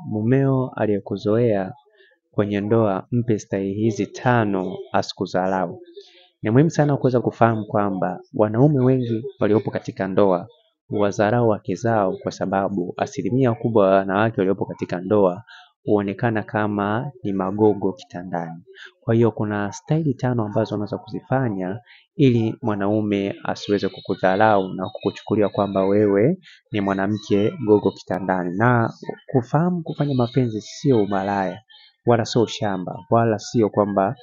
mumeo aliyekuzoea kwenye ndoa mpe staili hizi 5 asikudharau. Ni muhimu sana kuweza kufahamu kwamba wanaume wengi waliopo katika ndoa huwadharau wake zao, kwa sababu asilimia kubwa ya wanawake waliopo katika ndoa huonekana kama ni magogo kitandani. Kwa hiyo kuna staili 5 ambazo unaweza kuzifanya ili mwanaume asiweze kukudharau na kukuchukulia kwamba wewe ni mwanamke gogo kitandani. Na kufahamu kufanya mapenzi sio umalaya, wala sio ushamba, wala sio kwamba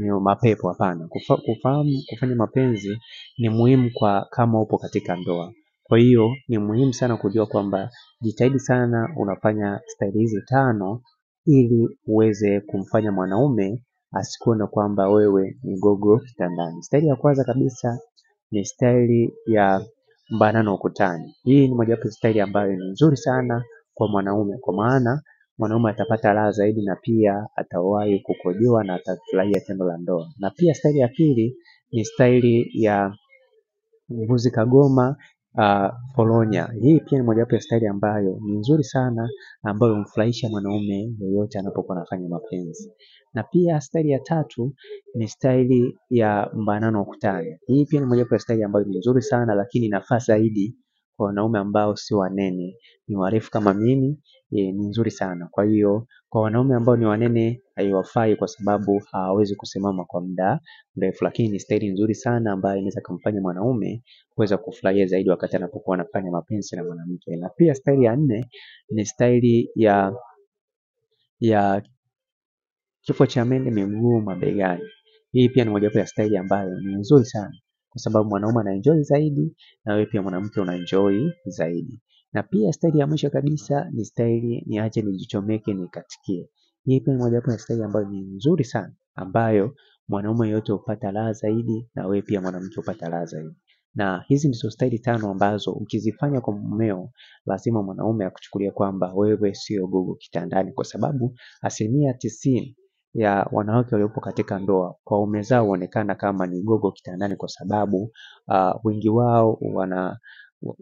ni mapepo, hapana. Kufahamu kufanya mapenzi ni muhimu kwa kama upo katika ndoa. Kwa hiyo ni muhimu sana kujua kwamba jitahidi sana unafanya staili hizi 5 ili uweze kumfanya mwanaume asikuone kwamba wewe ni gogo kitandani. Staili ya kwanza kabisa ni staili ya mbanano ukutani. Hii ni mojawapo staili ambayo ni nzuri sana kwa mwanaume, kwa maana mwanaume atapata raha zaidi na pia atawahi kukojoa na atafurahia tendo la ndoa. Na pia staili ya pili ni staili ya mbuzi kagoma foronya. Hii pia ni mojawapo ya staili ambayo ni nzuri sana, ambayo humfurahisha mwanaume yeyote anapokuwa anafanya mapenzi. Na pia staili ya tatu ni staili ya mbanano ukutani. Hii pia ni mojawapo ya staili ambayo ni nzuri sana, lakini inafaa zaidi kwa wanaume ambao si wanene, ni warefu kama mimi. Ni nzuri sana. Kwa hiyo kwa wanaume ambao ni wanene haiwafai, kwa sababu hawawezi kusimama kwa muda mrefu, lakini ni staili nzuri sana ambayo inaweza kumfanya mwanaume kuweza kufurahia zaidi wakati anapokuwa anafanya mapenzi na mwanamke. Na pia staili ya 4 ni staili ya kifo cha mende miguu mabegani. Hii pia ni mojawapo ya staili ambayo ni nzuri sana, kwa sababu mwanaume anaenjoy zaidi na wewe pia mwanamke unaenjoy zaidi. Na pia staili ya mwisho kabisa ni staili niache nijichomeke nikatikie. Hii pia ni mojawapo ya staili ambayo ni nzuri sana, ambayo mwanaume yote hupata raha zaidi na wewe pia mwanamke hupata raha zaidi. Na hizi ndizo staili 5 ambazo ukizifanya kwa mumeo, lazima mwanaume akuchukulie kwamba wewe sio gogo kitandani, kwa sababu 90% ya wanawake waliopo katika ndoa kwa waume zao huonekana kama ni gogo kitandani, kwa sababu wengi wao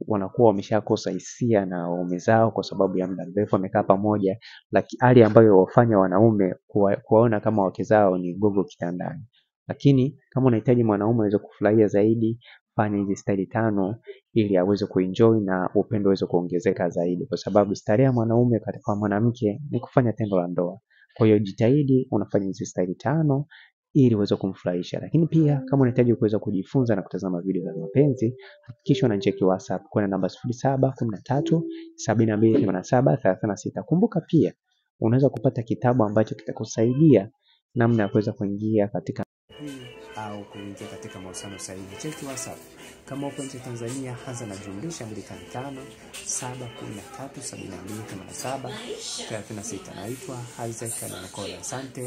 wanakuwa wameshakosa hisia na waume zao kwa sababu ya muda mrefu wamekaa pamoja, lakini hali ambayo wafanya wanaume kuwaona kama wake zao ni gogo kitandani. Lakini kama unahitaji mwanaume aweze kufurahia zaidi, fanya hizi staili 5 ili aweze kuenjoy na upendo uweze kuongezeka zaidi, kwa sababu starehe ya mwanaume katika mwanamke ni kufanya tendo la ndoa. Kwa hiyo jitahidi unafanya hizi staili 5 ili uweze kumfurahisha. Lakini pia kama unahitaji kuweza kujifunza na kutazama video za mapenzi, hakikisha unanicheki WhatsApp kwa namba 0713 7287 36. Kumbuka pia unaweza kupata kitabu ambacho kitakusaidia namna ya kuweza kuingia katika au kuingia katika mahusiano sahihi. Cheki WhatsApp. Kama uko nje Tanzania, anza na jumlisha 255 713 7287 36. Naitwa Isaac Anakola. Asante.